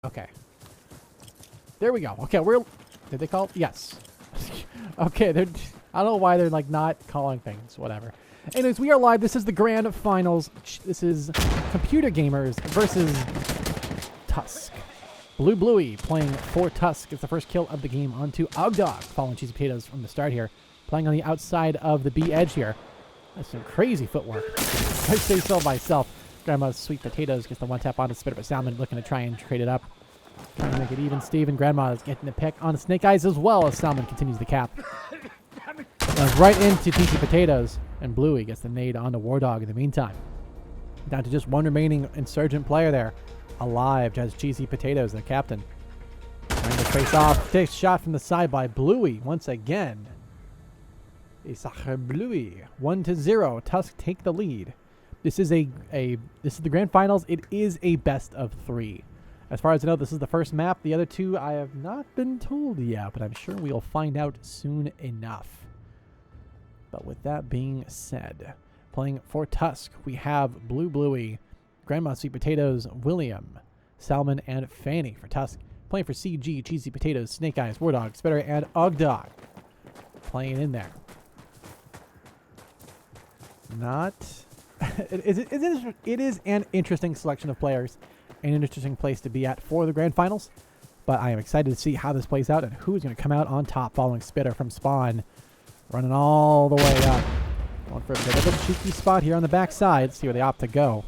Okay. There we go. Okay, we're... Did they call it? Yes. Okay, they're... I don't know why they're, like, not calling things. Whatever. Anyways, we are live. This is the grand finals. This is Computer Gamers versus TUSK. Bluey playing for TUSK. It's the first kill of the game onto Ogdog, following Cheesy Potatoes from the start here. Playing on the outside of the B edge here. That's some crazy footwork. I say so myself. Grandma's Sweet Potatoes gets the one tap on the Spit, but Salmon looking to try and trade it up. Trying to make it even. Steve and Grandma is getting the pick on the Snake Eyes as well as Salmon continues the cap. Right into Cheesy Potatoes, and Bluey gets the nade on the War Dog in the meantime. Down to just one remaining Insurgent player there. Alive, just Cheesy Potatoes, the captain. Trying to face off. Takes shot from the side by Bluey once again. Bluey 1-0. TUSK take the lead. This is this is the grand finals. It is a best of 3. As far as I know, this is the first map. The other two I have not been told yet, but I'm sure we'll find out soon enough. But with that being said, playing for TUSK, we have Bluey, Grandma Sweet Potatoes, William, Salmon, and Fanny for TUSK. Playing for CG, Cheesy Potatoes, Snake Eyes, War Dog, Spitter, and Ogdog. Playing in there. Not... it is an interesting selection of players. An interesting place to be at for the grand finals. But I am excited to see how this plays out and who's going to come out on top following Spitter from spawn. Running all the way up. Going for a bit of a cheeky spot here on the backside. See where they opt to go.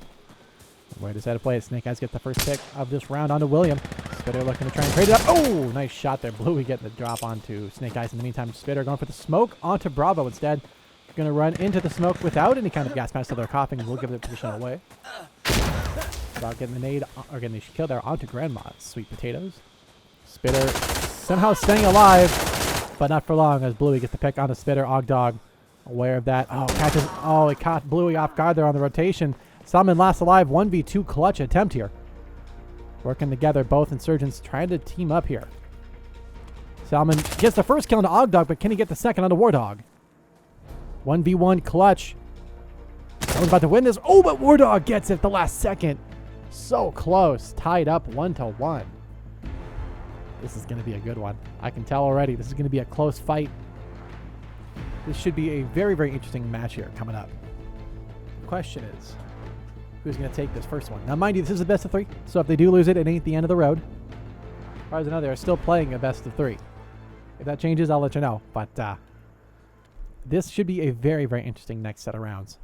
Way to decide to play it. Snake Eyes get the first pick of this round onto William. Spitter looking to try and trade it up. Oh, nice shot there. Bluey getting the drop onto Snake Eyes. In the meantime, Spitter going for the smoke onto Bravo instead. Going to run into the smoke without any kind of gas mask, so they're coughing, and we'll give the position away. About getting the nade, or getting the kill there onto Grandma. Sweet Potatoes. Spitter somehow staying alive, but not for long as Bluey gets the pick onto Spitter. Ogdog aware of that. Oh, catches. Oh, it caught Bluey off guard there on the rotation. Salmon last alive. 1v2 clutch attempt here. Working together, both Insurgents trying to team up here. Salmon gets the first kill onto Ogdog, but can he get the second onto War Dog? 1v1 clutch. I was about to win this. Oh, but War Dog gets it at the last second. So close. Tied up 1-1. This is going to be a good one. I can tell already. This is going to be a close fight. This should be a very, very interesting match here coming up. The question is, who's going to take this first one? Now, mind you, this is a best of 3. So if they do lose it, it ain't the end of the road. As far as I know, they're still playing a best of 3. If that changes, I'll let you know. But, this should be a very, very interesting next set of rounds.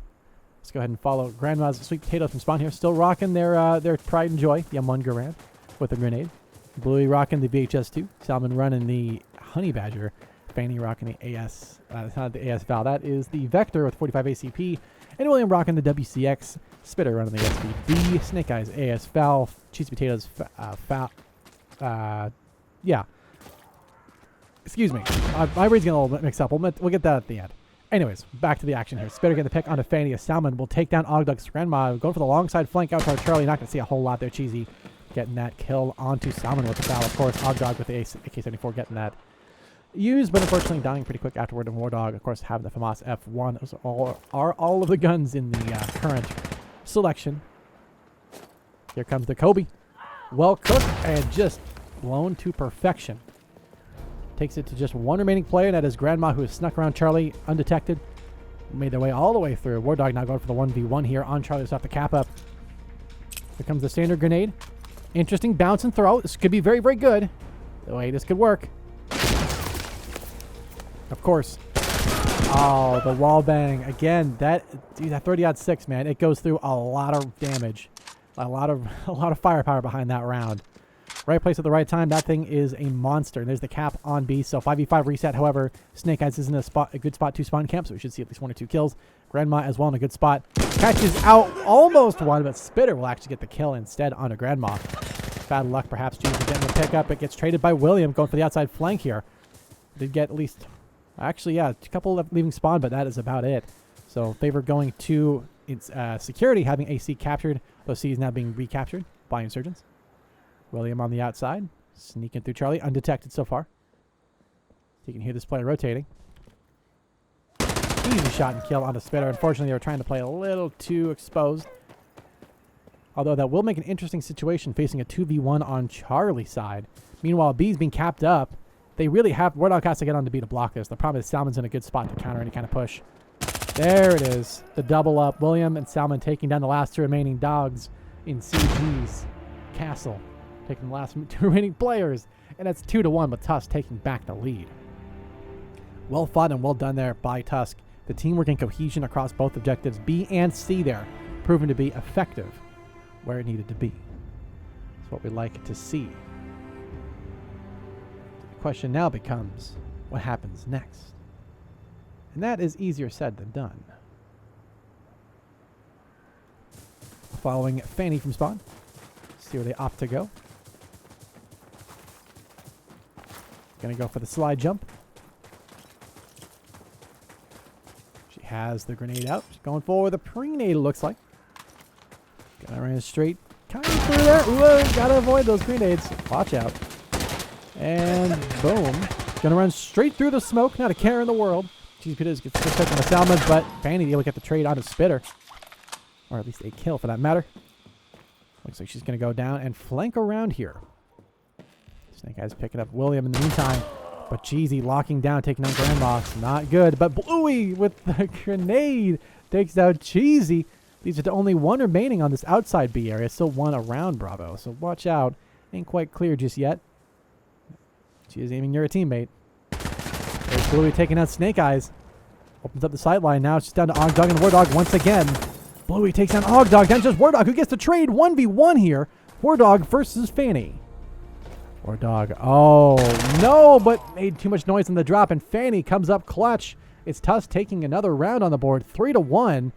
Let's go ahead and follow Grandma's Sweet Potatoes from spawn here. Still rocking their pride and joy, the M1 Garand with a grenade. Bluey rocking the VHS2. Salmon running the Honey Badger. Fanny rocking the AS. It's not the AS Val. That is the Vector with 45 ACP. And William rocking the WCX. Spitter running the SVB. Snake Eyes AS Val. Cheesy Potatoes yeah. Excuse me. My read's getting a little bit mixed up. We'll get that at the end. Anyways, back to the action here. Spitter getting the pick onto Fanny as Salmon will take down Ogdog's Grandma. Going for the long side flank out toward Charlie. Not going to see a whole lot there. Cheesy getting that kill onto Salmon with the foul. Of course, Ogdog with the AK-74 getting that used, but unfortunately dying pretty quick afterward. And War Dog, of course, having the FAMAS F1. Those are all of the guns in the current selection. Here comes the Kobe. Well cooked and just blown to perfection. Takes it to just one remaining player, and that is Grandma, who has snuck around Charlie undetected. Made their way all the way through. War Dog now going for the 1v1 here on Charlie. Just off the cap up. Here comes the standard grenade. Interesting bounce and throw. This could be very, very good. The way this could work. Of course. Oh, the wall bang. Again, that 30-06, man. It goes through a lot of damage. A lot of firepower behind that round. Right place at the right time. That thing is a monster. And there's the cap on B. So 5v5 reset. However, Snake Eyes is in a good spot to spawn camp, so we should see at least 1 or 2 kills. Grandma as well in a good spot. Catches out almost one, but Spitter will actually get the kill instead onto Grandma. Bad luck, perhaps. Cheesy getting the pickup. It gets traded by William, going for the outside flank here. Did get at least, actually, yeah, a couple left leaving spawn, but that is about it. So favor going to its security, having AC captured. Those C's now being recaptured by Insurgents. William on the outside, sneaking through Charlie, undetected so far. You can hear this player rotating. Easy shot and kill onto Spitter. Unfortunately, they were trying to play a little too exposed Although that will make an interesting situation facing a 2v1 on Charlie's side. Meanwhile, B's being capped up. They really have... Wardog has to get on to B to block this. The problem is Salmon's in a good spot to counter any kind of push. There it is. The double up. William and Salmon taking down the last two remaining dogs in CG's castle. Taking the last two remaining players. And that's 2-1 with TUSK taking back the lead. Well fought and well done there by TUSK. The teamwork and cohesion across both objectives, B and C there, proven to be effective where it needed to be. That's what we like to see. The question now becomes, what happens next? And that is easier said than done. Following Fanny from spawn. See where they opt to go. Gonna go for the slide jump. She has the grenade out. She's going for the pre-nade, it looks like. Gonna run straight. Kind of through there. Whoa, gotta avoid those grenades. Watch out. And boom. Gonna run straight through the smoke. Not a care in the world. Cheesy Potatoes gets the pick on the Salmon, but Fanny able to get the trade on his Spitter. Or at least a kill for that matter. Looks like she's going to go down and flank around here. Snake Eyes picking up William in the meantime. But Cheesy locking down, taking on Grandma's. Not good. But Bluey with the grenade takes out Cheesy. These are the only one remaining on this outside B area. Still one around Bravo. So watch out. Ain't quite clear just yet. She is aiming near a teammate. There's Bluey taking out Snake Eyes. Opens up the sideline now. She's down to Ogdog and Wardog once again. Bluey takes down Ogdog. Down just Wardog, who gets the trade 1v1 here. Wardog versus Fanny. Wardog. Oh, no, but made too much noise in the drop, and Fanny comes up clutch. It's TUSK taking another round on the board, 3-1,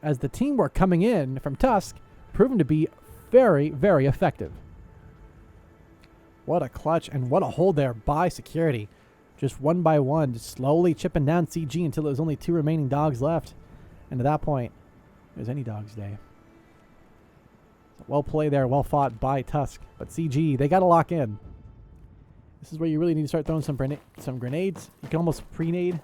as the teamwork coming in from TUSK proven to be very, very effective. What a clutch and what a hold there by security. Just one by one, just slowly chipping down CG until there's only two remaining dogs left. And at that point, it was any dog's day. So well played there, well fought by TUSK. But CG, they got to lock in. This is where you really need to start throwing some grenades. You can almost pre-nade.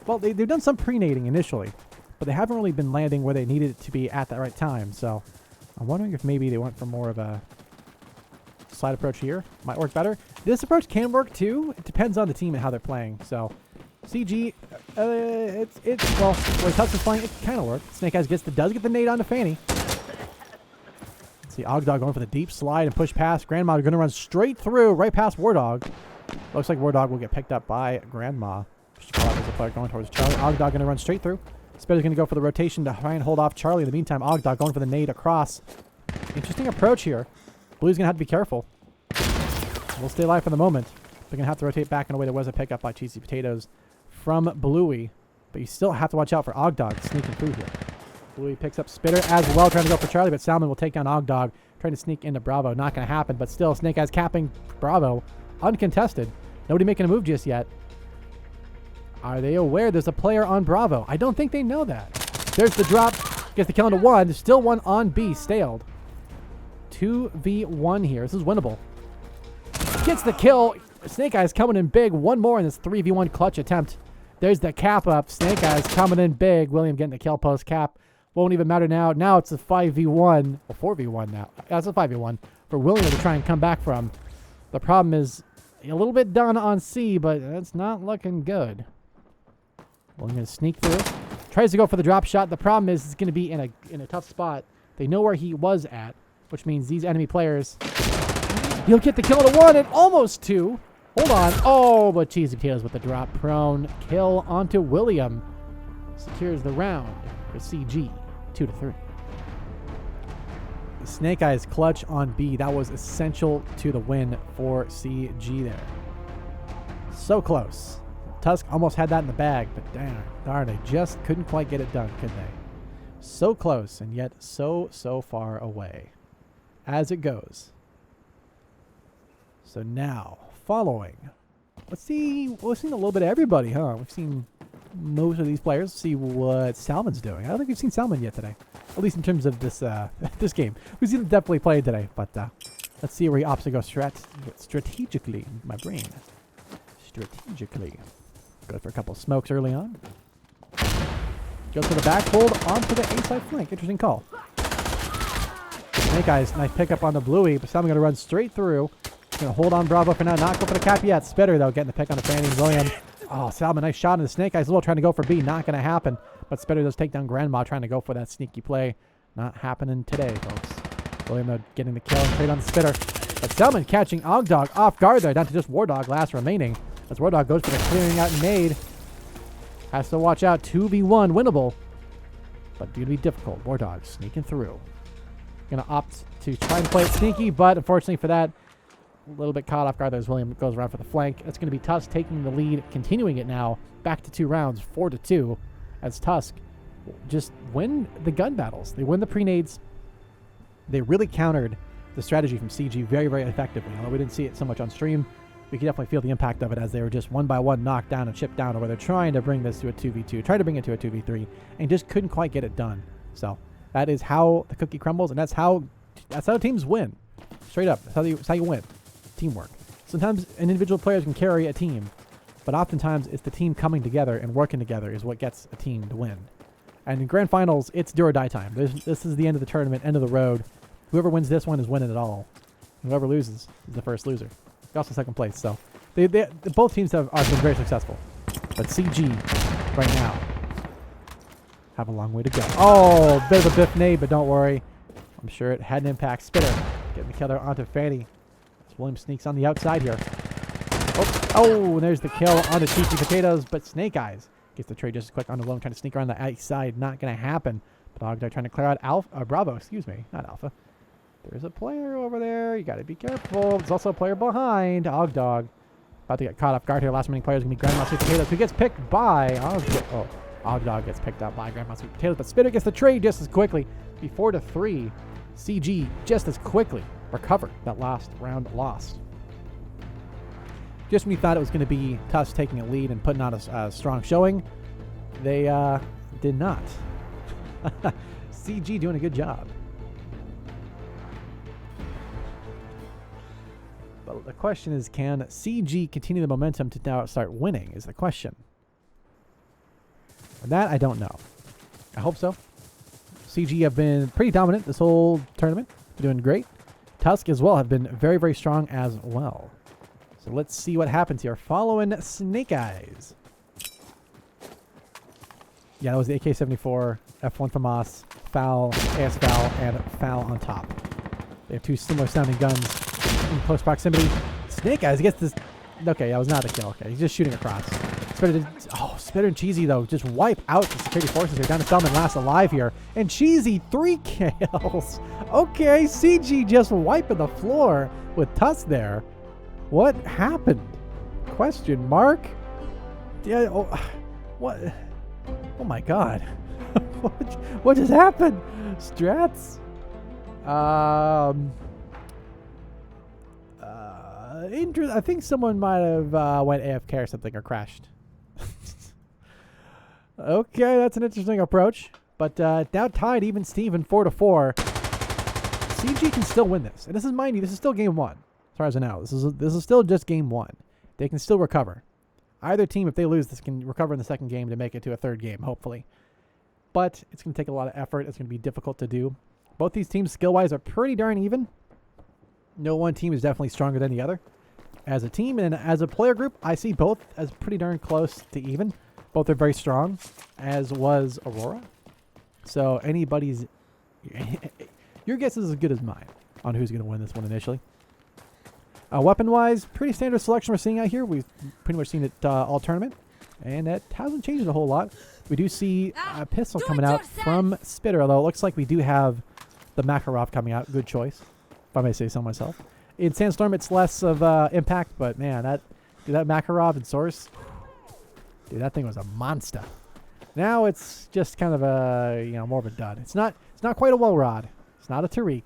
Well, they've done some pre-nading initially, but they haven't really been landing where they needed it to be at that right time. So I'm wondering if maybe they went for more of a slide approach here. Might work better. This approach can work too. It depends on the team and how they're playing. So CG, well, where TUSK is playing, it kind of worked. Snake Eyes does get the nade onto Fanny. Let's see, Ogdog going for the deep slide and push past. Grandma going to run straight through, right past Wardog. Looks like Wardog will get picked up by Grandma. Going towards Charlie. Ogdog going to run straight through. Spitter's going to go for the rotation to try and hold off Charlie. In the meantime, Ogdog going for the nade across. Interesting approach here. Blue's going to have to be careful. We'll stay alive for the moment. They're going to have to rotate back in a way. There was a pickup by Cheesy Potatoes from Bluey. But you still have to watch out for Ogdog sneaking through here. Bluey picks up Spitter as well, trying to go for Charlie, but Salmon will take down Ogdog, trying to sneak into Bravo. Not going to happen, but still, Snake Eyes capping Bravo. Uncontested. Nobody making a move just yet. Are they aware there's a player on Bravo? I don't think they know that. There's the drop. Gets the kill into one. There's still one on B. Staled. 2v1 here. This is winnable. Gets the kill. Snake Eyes coming in big. One more in this 3v1 clutch attempt. There's the cap up. Snake Eyes coming in big. William getting the kill post cap. Won't even matter now. Now it's a 5v1. Well, 4v1 now. That's a 5v1 for William to try and come back from. The problem is a little bit done on C, but it's not looking good. William going to sneak through. Tries to go for the drop shot. The problem is it's going to be in a tough spot. They know where he was at, which means these enemy players. He'll get the kill at a 1 and almost 2. Hold on. Oh, but Cheesy Potatoes with the drop prone. Kill onto William. Secures the round for CG. 2-3. The Snake Eyes clutch on B. That was essential to the win for CG there. So close. TUSK almost had that in the bag, but darn, they just couldn't quite get it done, could they? So close, and yet so far away. As it goes. So now, following. Let's see, we've seen a little bit of everybody, huh? We've seen most of these players. Let's see what Salmon's doing. I don't think we've seen Salmon yet today. At least in terms of this this game. We've seen him definitely play today, but let's see where he opts to go strategically. My brain. Strategically. Goes for a couple smokes early on. Goes for the back hold onto the A-side flank. Interesting call. Snake Eyes, nice pickup on the Bluey, but Salmon going to run straight through. Going to hold on Bravo for now, not go for the cap yet. Spitter, though, getting the pick on the Fanny and William. Oh, Salmon, nice shot, and the Snake Eyes as well, trying to go for B. Not going to happen, but Spitter does take down Grandma, trying to go for that sneaky play. Not happening today, folks. William, though, getting the kill and trade on the Spitter. But Salmon catching Ogdog off guard there, down to just War Dog last remaining. As War Dog goes for the clearing out nade. Has to watch out, 2v1 winnable. But going to be difficult. War Dog sneaking through. Going to opt to try and play it sneaky, but unfortunately for that, a little bit caught off guard there as William goes around for the flank. It's going to be TUSK taking the lead, continuing it now, back to 2 rounds, 4-2, as TUSK just win the gun battles. They win the pre-nades. They really countered the strategy from CG very, very effectively. Although we didn't see it so much on stream, we could definitely feel the impact of it as they were just one by one knocked down and chipped down, or where they're trying to bring this to a 2v2, try to bring it to a 2v3, and just couldn't quite get it done. So that is how the cookie crumbles, and that's how teams win. Straight up, that's how you win. Teamwork. Sometimes an individual player can carry a team, but oftentimes it's the team coming together and working together is what gets a team to win. And in grand finals, it's do or die time. This is the end of the tournament, end of the road. Whoever wins this one is winning it all. Whoever loses is the first loser. Also second place. So both teams have been very successful. But CG right now have a long way to go. Oh, bit of a biff nade, but don't worry. I'm sure it had an impact. Spitter getting the killer onto Fanny. As William sneaks on the outside here. Oh, and there's the kill on the Cheeky Potatoes, but Snake Eyes gets the trade just as quick onto William, trying to sneak around the outside. Not going to happen. But Ogdog trying to clear out Bravo, excuse me, not Alpha. There's a player over there. You got to be careful. There's also a player behind. Ogdog about to get caught off guard here. Last remaining player is going to be Grandma Sweet Potatoes, who gets picked by Ogdog gets picked up by Grandma Sweet Potatoes, but Spitter gets the trade just as quickly. Be 4-3. CG just as quickly recovered that last round lost. Just when we thought it was going to be TUSK taking a lead and putting on a strong showing, they did not. CG doing a good job. But the question is, can CG continue the momentum to now start winning is the question. And that I don't know. I hope so. CG have been pretty dominant this whole tournament. They're doing great. TUSK as well have been very, very strong as well. So let's see what happens here. Following Snake Eyes. Yeah, that was the AK-74, F1 FAMAS, FAL, AS FAL, and FAL on top. They have 2 similar sounding guns in close proximity. Snake Eyes gets this. Okay, that was not a kill. Okay, he's just shooting across. Spitter and Cheesy, though, just wipe out the security forces here. Down to Feldman, last alive here. And Cheesy, 3 kills. Okay, CG just wiping the floor with TUSK there. What happened? Question mark? Yeah, what? Oh my god. What just happened? Strats? I think someone might have went AFK or something, or crashed. Okay, that's an interesting approach. But now tied even Steven 4-4. CG can still win this. And this is, mind you, this is still game 1. As far as I know. This is still just game 1. They can still recover. Either team, if they lose, this can recover in the second game to make it to a third game, hopefully. But it's going to take a lot of effort. It's going to be difficult to do. Both these teams, skill-wise, are pretty darn even. No one team is definitely stronger than the other. As a team and as a player group, I see both as pretty darn close to even. Both are very strong, as was Aurora. So anybody's... your guess is as good as mine on who's going to win this one initially. Weapon-wise, pretty standard selection we're seeing out here. We've pretty much seen it all tournament, and that hasn't changed a whole lot. We do see a pistol coming out from Spitter, although it looks like we do have the Makarov coming out. Good choice, if I may say so myself. In Sandstorm, it's less of impact, but man, that Makarov in Source, dude, that thing was a monster. Now it's just kind of a more of a dud. It's not quite a Wellrod. It's not a Tariq.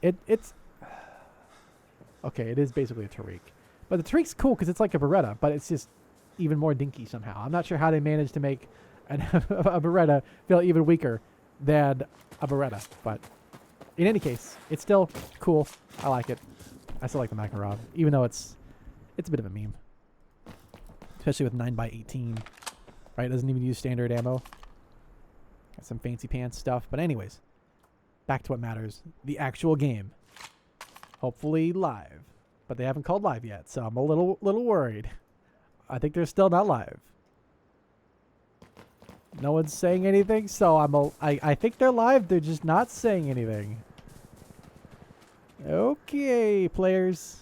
It's okay. It is basically a Tariq, but the Tariq's cool because it's like a Beretta, but it's just even more dinky somehow. I'm not sure how they managed to make a Beretta feel even weaker than a Beretta, but in any case, it's still cool. I like it. I still like the Makarov, even though it's a bit of a meme, especially with 9x18. Right, doesn't even use standard ammo. Got some fancy pants stuff, but anyways, back to what matters. The actual game. Hopefully live. But they haven't called live yet, so I'm a little worried. I think they're still not live. No one's saying anything, so I think they're live. They're just not saying anything. Okay, players.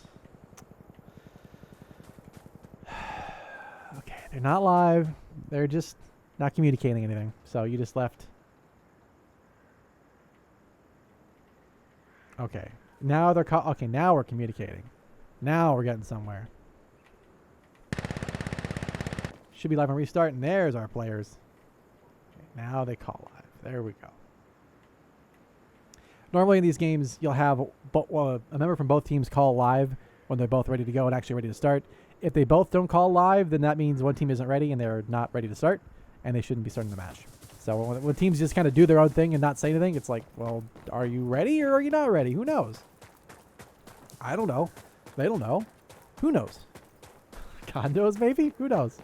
Okay, they're not live. They're just not communicating anything. So you just left. Okay. Now they're okay, now we're communicating. Now we're getting somewhere. Should be live on restart, and there's our players. Okay, now they call live. There we go. Normally in these games, you'll have a member from both teams call live when they're both ready to go and actually ready to start. If they both don't call live, then that means one team isn't ready and they're not ready to start, and they shouldn't be starting the match. So when teams just kind of do their own thing and not say anything, it's like, well, are you ready or are you not ready? Who knows? I don't know. They don't know. Who knows? God knows, maybe? Who knows?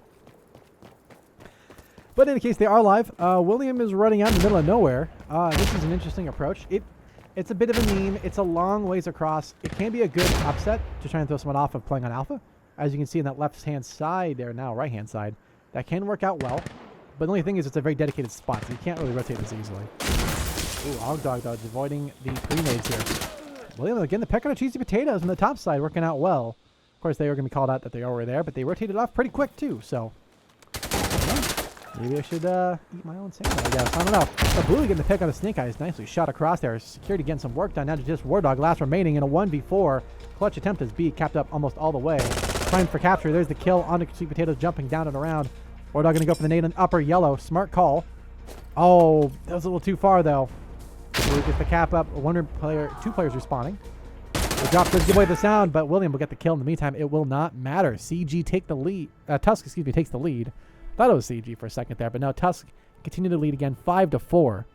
But in any case, they are live. William is running out in the middle of nowhere. This is an interesting approach. It's a bit of a meme. It's a long ways across. It can be a good upset to try and throw someone off of playing on alpha. As you can see in that left-hand side there now, right-hand side. That can work out well. But the only thing is it's a very dedicated spot, so you can't really rotate this easily. Ooh, Ogdog dodge avoiding the pre-nades here. William again, the peck on the cheesy potatoes on the top side working out well. Of course, they were going to be called out that they were there, but they rotated off pretty quick too, so. Maybe I should eat my own sandwich, I guess. I don't know. But Blue getting the pick on the Snake Eyes. Nicely shot across there. Security getting some work done. Now to just War Dog last remaining in a 1v4. Clutch attempt as B capped up almost all the way. Trying for capture. There's the kill on the sweet potatoes jumping down and around. War Dog going to go for the nade on upper yellow. Smart call. Oh, that was a little too far though. Blue gets the cap up. Two players respawning. The drop does give away the sound, but William will get the kill in the meantime. It will not matter. CG take the lead. TUSK, excuse me, takes the lead. Thought it was CG for a second there, but now TUSK continue to lead again, 5-4.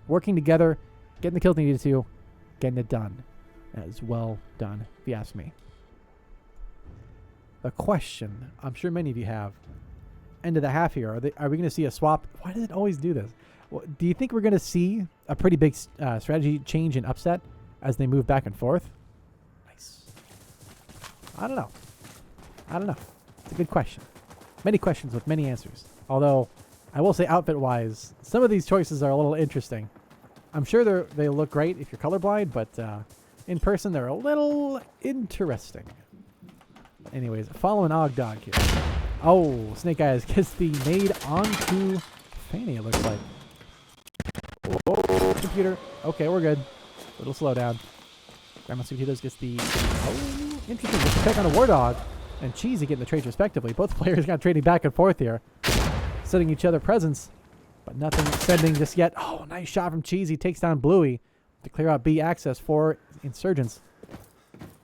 Working together, getting the kills they needed to, getting it done. That is well done, if you ask me. The question, I'm sure many of you have, end of the half here, are we going to see a swap? Why does it always do this? Well, do you think we're going to see a pretty big strategy change and upset as they move back and forth? Nice. I don't know. It's a good question. Many questions with many answers. Although, I will say outfit-wise, some of these choices are a little interesting. I'm sure they look great if you're colorblind, but in person they're a little interesting. Anyways, following Ogdog here. Oh, Snake Eyes gets the nade onto Fanny, it looks like. Whoa, computer. Okay, we're good. Little slowdown. Grandma Potatoes gets the... Oh, interesting. Gets the pick on a War Dog. And Cheesy getting the trades respectively. Both players got trading back and forth here. Setting each other presents. But nothing sending just yet. Oh, nice shot from Cheesy. Takes down Bluey to clear out B access for Insurgents.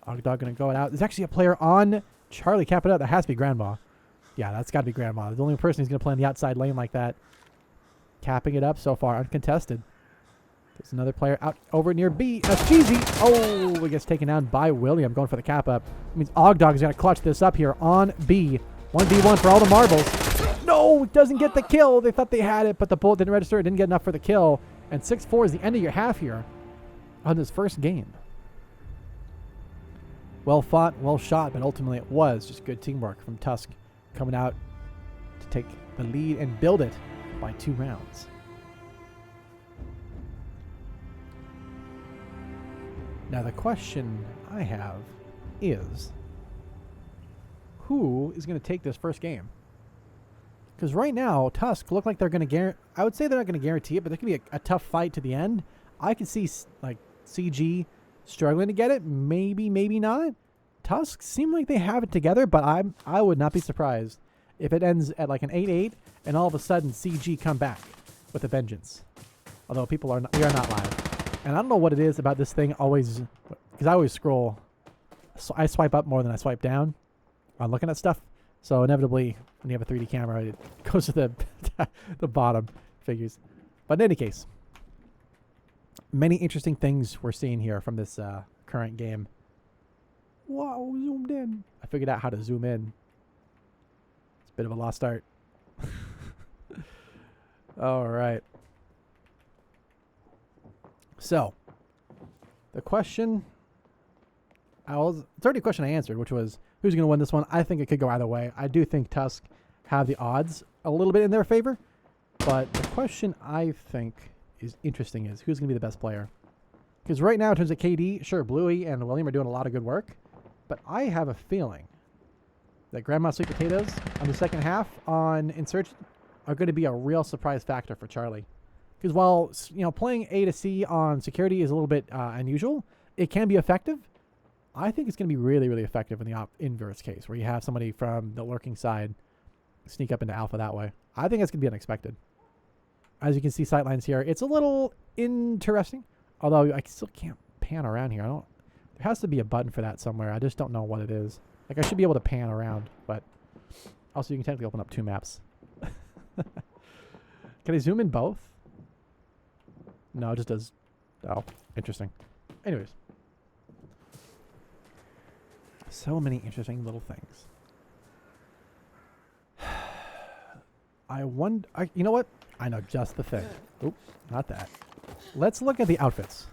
Ogdog going to go out. There's actually a player on Charlie. Cap it out. That has to be Grandma. Yeah, that's got to be Grandma. The only person who's going to play on the outside lane like that. Capping it up so far. Uncontested. There's another player out over near B. That's Cheesy. Oh, it gets taken down by William. Going for the cap up. It means Ogdog is going to clutch this up here on B. 1v1 for all the marbles. No, it doesn't get the kill. They thought they had it, but the bullet didn't register. It didn't get enough for the kill. And 6-4 is the end of your half here on this first game. Well fought, well shot, but ultimately it was just good teamwork from TUSK coming out to take the lead and build it by 2 rounds. Now the question I have is, who is going to take this first game? Because right now, TUSK look like they're going to guarantee... I would say they're not going to guarantee it, but there could be a tough fight to the end. I could see like CG struggling to get it. Maybe, maybe not. TUSK seem like they have it together, but I would not be surprised if it ends at like an 8-8 and all of a sudden CG come back with a vengeance. Although we are not live. And I don't know what it is about this thing always, because I always scroll. So I swipe up more than I swipe down on looking at stuff. So inevitably, when you have a 3D camera, it goes to the bottom figures. But in any case, many interesting things we're seeing here from this current game. Wow, zoomed in. I figured out how to zoom in. It's a bit of a lost start. All right. So, The question, it's already a question I answered, which was who's going to win this one. I think it could go either way. I do think Tusk have the odds a little bit in their favor, but the question I think is interesting is who's going to be the best player. Because right now, in terms of KD, sure, Bluey and William are doing a lot of good work, but I have a feeling that Grandma Sweet Potatoes on the second half on Insurgent are going to be a real surprise factor for Charlie. Because while, you know, playing A to C on security is a little bit unusual, it can be effective. I think it's going to be really, really effective in the inverse case, where you have somebody from the lurking side sneak up into alpha that way. I think it's going to be unexpected. As you can see, sightlines here, it's a little interesting. Although I still can't pan around here. There has to be a button for that somewhere. I just don't know what it is. Like, I should be able to pan around, but also you can technically open up 2 maps. Can I zoom in both? No, it just does. Oh, interesting. Anyways. So many interesting little things. You know what? I know just the thing. Oop, not that. Let's look at the outfits.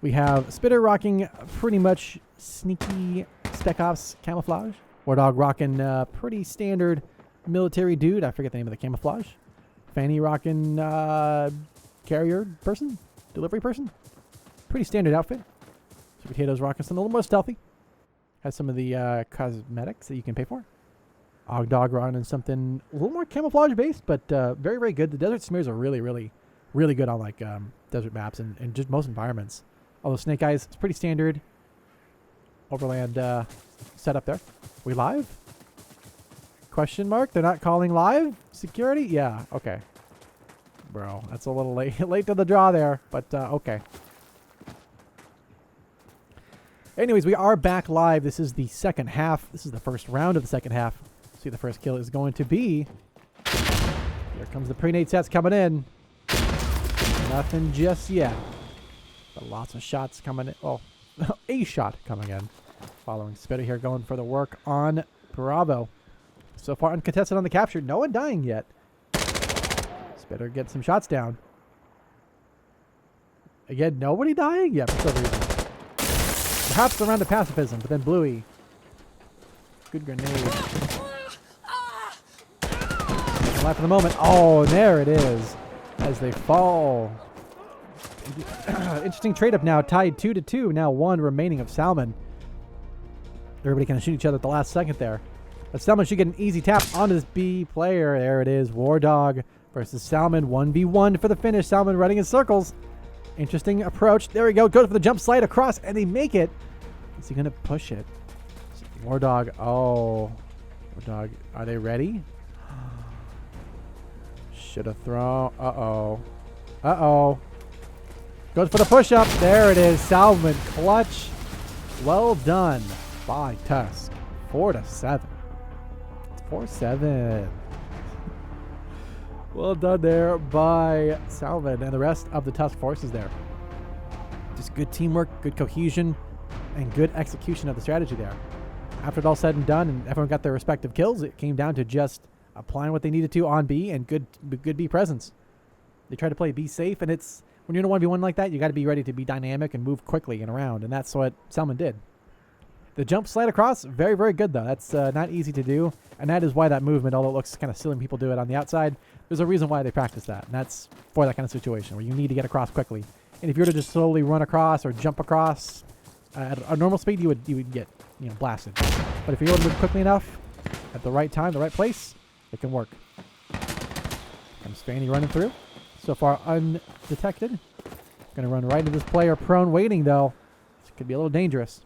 We have Spitter rocking pretty much sneaky Spec Ops camouflage. War Dog rocking pretty standard military dude. I forget the name of the camouflage. Fanny rocking carrier person? Delivery person? Pretty standard outfit. So Potatoes rocking something a little more stealthy. Has some of the cosmetics that you can pay for. Og Dog rocking something a little more camouflage based, but very, very good. The desert smears are really, really, really good on like desert maps and just most environments. Although Snake Eyes is pretty standard overland setup there. We live? Question mark? They're not calling live? Security? Yeah, okay. Bro, that's a little late late to the draw there, but okay. Anyways, we are back live. This is the second half. This is the first round of the second half. See, the first kill is going to be... Here comes the pre-nade sets coming in. Nothing just yet. But lots of shots coming in. Oh, a shot coming in. Following Spitter here going for the work on Bravo. So far uncontested on the capture. No one dying yet. Spitter gets some shots down. Again, nobody dying yet for some reason. Perhaps around the pacifism, but then Bluey. Good grenade. Life for the moment. Oh, there it is. As they fall. Interesting trade up now. Tied 2-2. Now 1 remaining of Salmon. Everybody kind of shoot each other at the last second there. But Salmon should get an easy tap onto this B player. There it is. War Dog versus Salmon. 1v1 for the finish. Salmon running in circles. Interesting approach. There we go. Goes for the jump slide across, and they make it. Is he going to push it? War Dog. Oh. War Dog. Are they ready? Should have thrown. Uh-oh. Uh-oh. Goes for the push-up. There it is. Salmon clutch. Well done by Tusk. 4-7. It's 4-7. Well done there by Salmon and the rest of the Tusk forces there. Just good teamwork, good cohesion, and good execution of the strategy there. After it all said and done and everyone got their respective kills, it came down to just applying what they needed to on B and good B presence. They tried to play B safe, and it's when you're in a 1v1 like that, you got to be ready to be dynamic and move quickly and around, and that's what Salmon did. The jump slide across, very, very good though. That's not easy to do, and that is why that movement, although it looks kind of silly when people do it on the outside, there's a reason why they practice that, and that's for that kind of situation where you need to get across quickly. And if you were to just slowly run across or jump across at a normal speed, you would get blasted. But if you're able to move quickly enough at the right time, the right place, it can work. Comes Fanny running through. So far undetected. Going to run right into this player prone waiting though. This could be a little dangerous.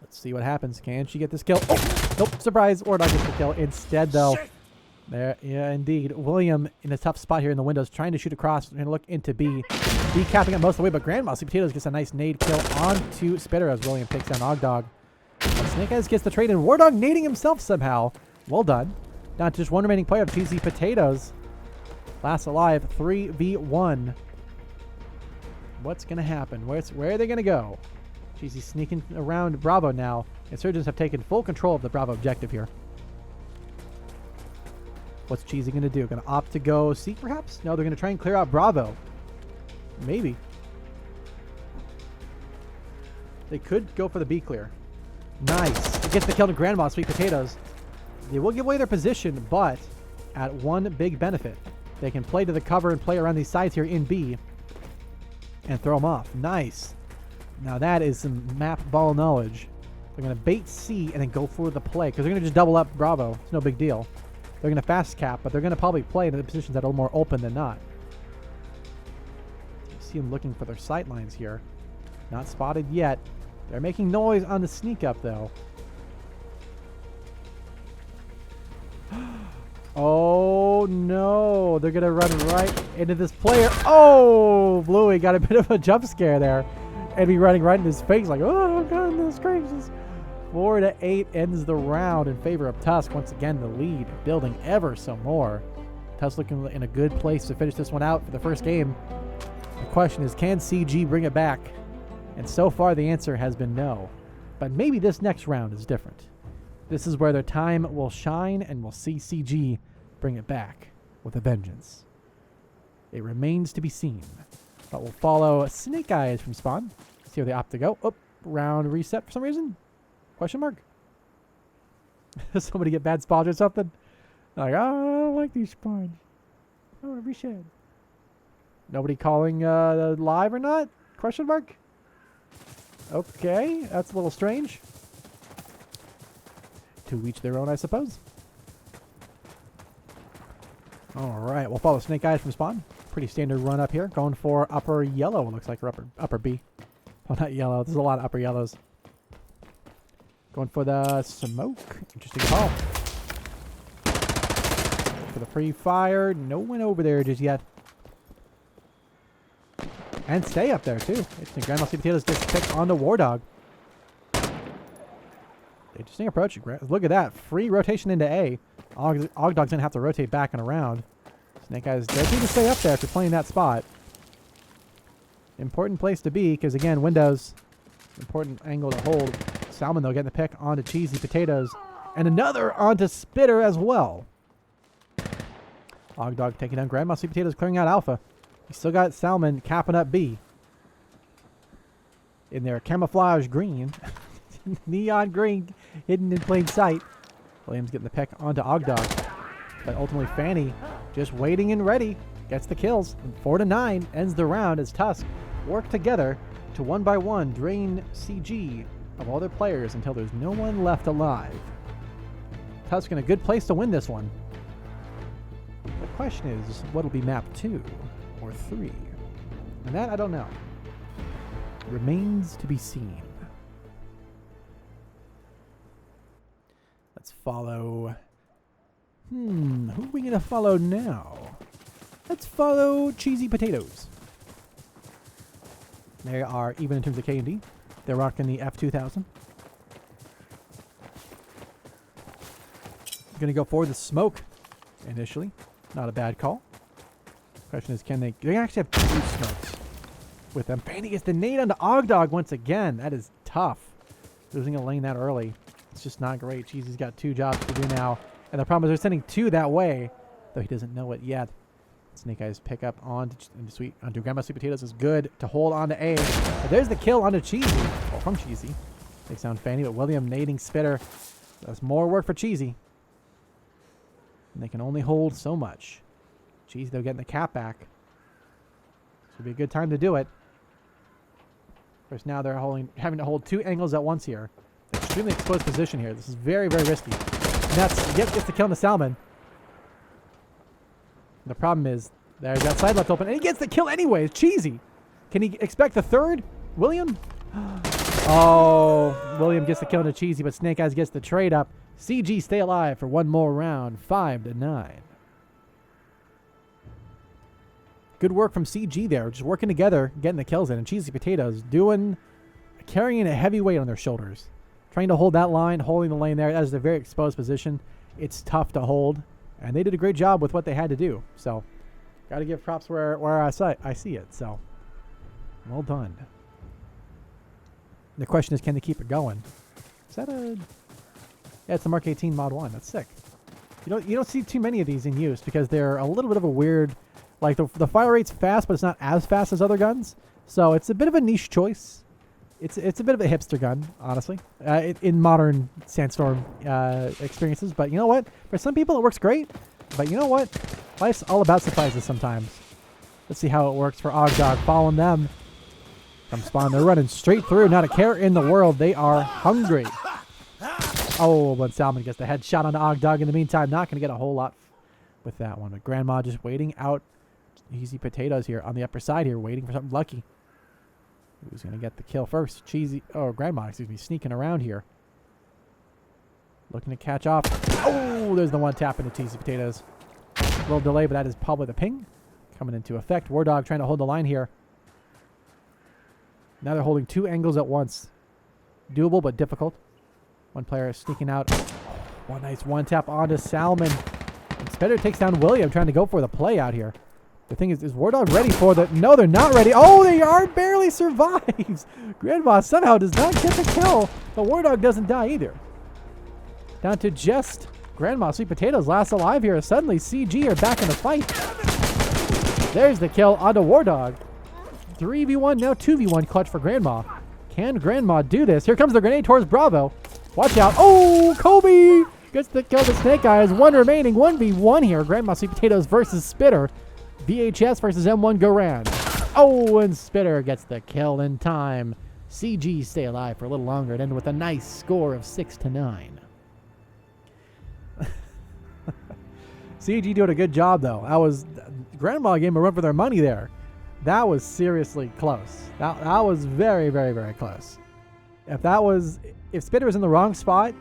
Let's see what happens. Can she get this kill? Oh, nope, surprise. War Dog gets the kill instead though. There, yeah, indeed. William in a tough spot here in the windows, trying to shoot across. We're going to look into B. B capping it most of the way, but Grandma Sweet Potatoes gets a nice nade kill onto Spitter as William takes down Og Dog. Snake Eyes gets the trade, and War Dog nading himself somehow. Well done. Down to just one remaining player of Cheesy Potatoes. Last alive, 3v1. What's going to happen? Where are they going to go? Cheesy sneaking around Bravo now. Insurgents have taken full control of the Bravo objective here. What's Cheesy going to do? Going to opt to go C, perhaps? No, they're going to try and clear out Bravo. Maybe. They could go for the B clear. Nice. It gets the kill to Grandma, Sweet Potatoes. They will give away their position, but at one big benefit. They can play to the cover and play around these sides here in B and throw them off. Nice. Now that is some map ball knowledge. They're going to bait C and then go for the play because they're going to just double up Bravo. It's no big deal. They're going to fast cap, but they're going to probably play in the positions that are a little more open than not. You see them looking for their sight lines here. Not spotted yet. They're making noise on the sneak up though. Oh no, they're going to run right into this player. Oh, Bluey got a bit of a jump scare there. And be running right in his face like, oh, goodness gracious. 4-8 ends the round in favor of Tusk. Once again, the lead building ever so more. Tusk looking in a good place to finish this one out for the first game. The question is, can CG bring it back? And so far, the answer has been no. But maybe this next round is different. This is where their time will shine and we'll see CG bring it back with a vengeance. It remains to be seen. But we'll follow Snake Eyes from spawn. See where they opt to go. Oh, round reset for some reason? Question mark? Somebody get bad spawns or something? Like, oh, I don't like these spawns. Oh, reset. Nobody calling live or not? Question mark? Okay, that's a little strange. To each their own, I suppose. Alright, we'll follow Snake Eyes from spawn. Pretty standard run up here. Going for upper yellow, looks like, or upper B. Well, not yellow. There's a lot of upper yellows. Going for the smoke. Interesting call. For the pre-fire. No one over there just yet. And stay up there, too. Interesting. Grandma Sweet Potatoes gets picked on the War Dog. Interesting approach. Look at that. Free rotation into A. Og Dog's going to have to rotate back and around. Snake Eyes does need to stay up there if you're playing that spot. Important place to be because, again, windows. Important angle to hold. Salmon, though, getting the pick onto Cheesy Potatoes. And another onto Spitter as well. Og Dog taking down Grandma Sweet Potatoes, clearing out Alpha. You still got Salmon capping up B. In their camouflage green. Neon green hidden in plain sight. Williams getting the pick onto Og Dog. But ultimately Fanny just waiting and ready. Gets the kills. And 4-9 ends the round as Tusk work together to one by one drain CG of all their players until there's no one left alive. Tusk in a good place to win this one. The question is, what'll be map 2 or 3? And that I don't know. Remains to be seen. Let's follow... who are we going to follow now? Let's follow Cheesy Potatoes. They are even in terms of K&D. They're rocking the F2000. Going to go for the smoke initially. Not a bad call. Question is, can they... They actually have 2 smokes with them. Fanny gets the nade onto Og Dog once again. That is tough. Losing a lane that early. It's just not great. Cheesy's got 2 jobs to do now. And the problem is they're sending 2 that way, though he doesn't know it yet. Snake Eyes pick up onto Grandma Sweet Potatoes is good to hold on to A. But there's the kill onto Cheesy. Well, from Cheesy. Takes down Fanny, but William nading Spitter. That's more work for Cheesy. And they can only hold so much. Cheesy, though, getting the cap back. Should be a good time to do it. Of course, now they're having to hold 2 angles at once here. Extremely exposed position here. This is very, very risky. And that's gets the kill on the Salmon. The problem is there's that side left open, and he gets the kill anyways. Cheesy. Can he expect the third? William? Oh, William gets the kill into Cheesy, but Snake Eyes gets the trade up. CG stay alive for one more round, 5-9. Good work from CG there, just working together, getting the kills in, and Cheesy Potatoes carrying a heavy weight on their shoulders. Trying to hold that line, holding the lane there. That is a very exposed position. It's tough to hold, and they did a great job with what they had to do. So, got to give props where I see it. So, well done. The question is, can they keep it going? Is that a... Yeah, it's the Mark 18 Mod 1. That's sick. You don't see too many of these in use because they're a little bit of a weird... Like, the fire rate's fast, but it's not as fast as other guns. So, it's a bit of a niche choice. It's a bit of a hipster gun, honestly, in modern Sandstorm experiences. But you know what? For some people, it works great. But you know what? Life's all about surprises sometimes. Let's see how it works for Ogdog. Following them from spawn. They're running straight through. Not a care in the world. They are hungry. Oh, but Salmon gets the headshot on Ogdog in the meantime. Not going to get a whole lot with that one. But Grandma just waiting out. Easy potatoes here on the upper side here. Waiting for something lucky. Who's going to get the kill first? Grandma, excuse me, sneaking around here. Looking to catch off. Oh, there's the one tap into Cheesy Potatoes. A little delay, but that is probably the ping coming into effect. War Dog trying to hold the line here. Now they're holding two angles at once. Doable, but difficult. One player is sneaking out. One nice one tap onto Salmon. And Spitter takes down William, trying to go for the play out here. The thing is War Dog ready for the... No, they're not ready. Oh, they are barely survives. Grandma somehow does not get the kill, but War Dog doesn't die either. Down to just Grandma. Sweet Potatoes last alive here. Suddenly, CG are back in the fight. There's the kill onto War Dog. 3v1, now 2v1 clutch for Grandma. Can Grandma do this? Here comes the grenade towards Bravo. Watch out. Oh, Kobe gets the kill to Snake Eyes. One remaining. 1v1 here. Grandma Sweet Potatoes versus Spitter. VHS versus M1 Goran. Oh, and Spitter gets the kill in time. CG stay alive for a little longer and end with a nice score of 6-9. CG doing a good job, though. That was... Grandma gave him a run for their money there. That was seriously close. That was very, very, very close. If Spitter was in the wrong spot,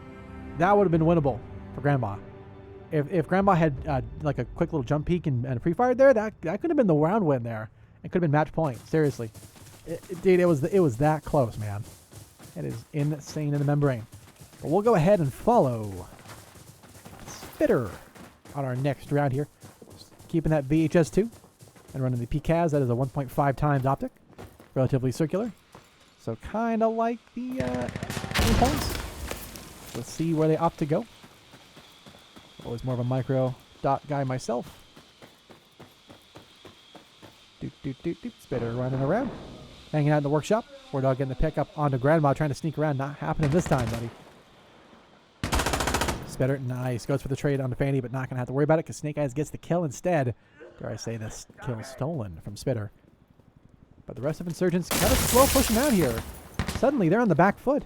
that would have been winnable for Grandma. If Grandma had like a quick little jump peek and pre-fired there, that could have been the round win there. It could have been match point. Seriously, dude, it was that close, man. It is insane in the membrane. But we'll go ahead and follow Spitter on our next round here, keeping that VHS 2 and running the PCAS. That is a 1.5 times optic, relatively circular. So kind of like the points. Let's see where they opt to go. Always more of a micro dot guy myself. Spitter running around. Hanging out in the workshop. War Dog getting the pickup onto Grandma, trying to sneak around. Not happening this time, buddy. Spitter, nice. Goes for the trade onto Fanny, but not going to have to worry about it because Snake Eyes gets the kill instead. Dare I say this kill stolen from Spitter. But the rest of Insurgents kind of slow pushing out here. Suddenly, they're on the back foot.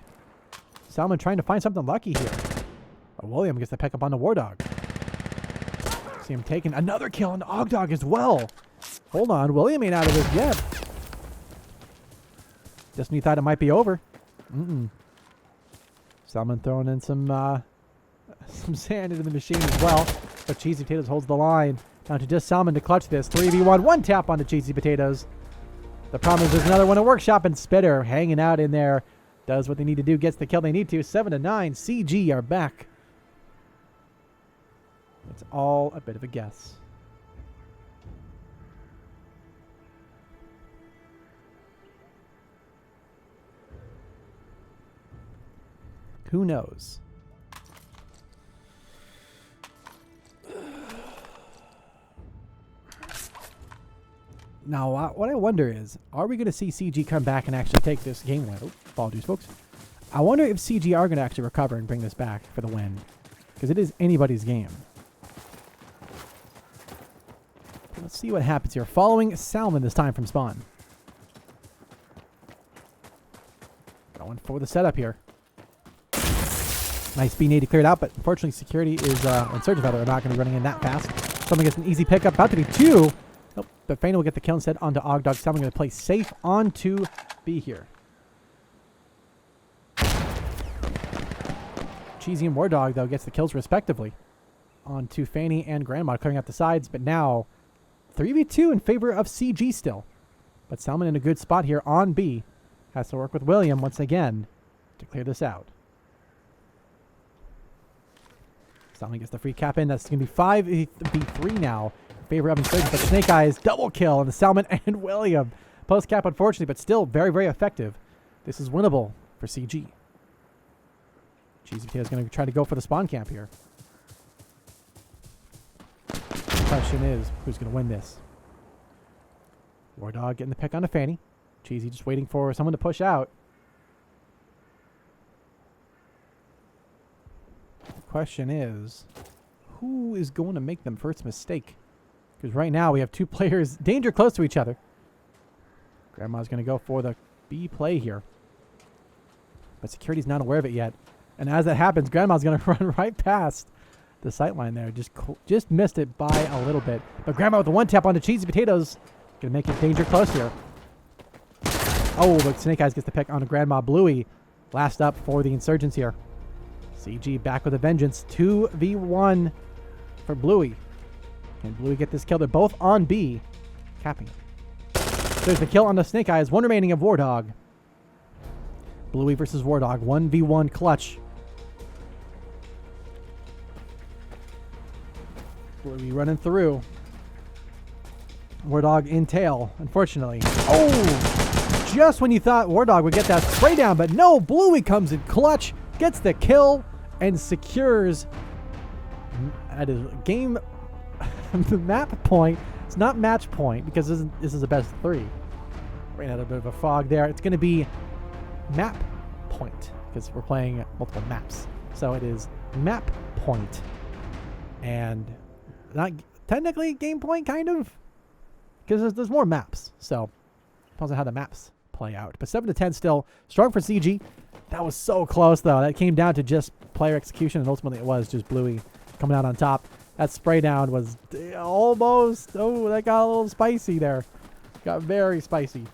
Salmon trying to find something lucky here. William gets the pick up on the War Dog. See him taking another kill on the Ogdog as well. Hold on, William ain't out of this yet. Just when you thought it might be over. Salmon throwing in some sand into the machine as well. But Cheesy Potatoes holds the line. Down to just Salmon to clutch this. 3v1, one tap onto Cheesy Potatoes. The problem is there's another one at Workshop, and Spitter hanging out in there. Does what they need to do, gets the kill they need to. 7-9, CG are back. It's all a bit of a guess. Who knows? Now, what I wonder is, are we going to see CG come back and actually take this game win? Oh, apologies, folks. I wonder if CG are going to actually recover and bring this back for the win. Because it is anybody's game. Let's see what happens here. Following Salmon this time from spawn. Going for the setup here. Nice B-nade cleared out, but unfortunately security is Insurgent rather are not going to be running in that fast. Someone gets an easy pickup. About to be two. Nope, but Fane will get the kill instead onto Ogdog. Salmon going to play safe onto B here. Cheesy and War Dog, though, gets the kills respectively onto Fanny and Grandma, clearing out the sides. But now 3v2 in favor of CG still. But Salmon in a good spot here on B. Has to work with William once again to clear this out. Salmon gets the free cap in. That's going to be 5v3 now in favor of Insurgent. But Snake Eyes double kill on the Salmon and William. Post cap, unfortunately, but still very, very effective. This is winnable for CG. Cheesy Potato is going to try to go for the spawn camp here. The question is, who's going to win this? War Dog getting the pick on a Fanny. Cheesy just waiting for someone to push out. question is, who is going to make them first mistake? Because right now we have two players danger close to each other. Grandma's going to go for the B play here. But security's not aware of it yet. And as that happens, Grandma's going to run right past the sight line there. Just missed it by a little bit. But Grandma with the one tap on the cheesy potatoes. Going to make it danger close here. Oh, but Snake Eyes gets the pick on Grandma. Bluey last up for the Insurgents here. CG back with a vengeance. 2v1 for Bluey. Can Bluey get this kill? They're both on B. Capping. There's the kill on the Snake Eyes. One remaining of War Dog. Bluey versus War Dog. 1v1 clutch. Bluey running through. War Dog in tail, unfortunately. Oh! Just when you thought War Dog would get that spray down, but no! Bluey comes in clutch, gets the kill, and secures. That is game. The map point. It's not match point because this is a best of 3. Ran out a bit of a fog there. It's going to be map point because we're playing multiple maps. So it is map point, and not technically game point, kind of, because there's more maps. So depends on how the maps play out. But 7-10 still strong for CG. That was so close though. That came down to just player execution, and ultimately it was just Bluey coming out on top. That spray down was almost, oh, that got a little spicy there. Got very spicy.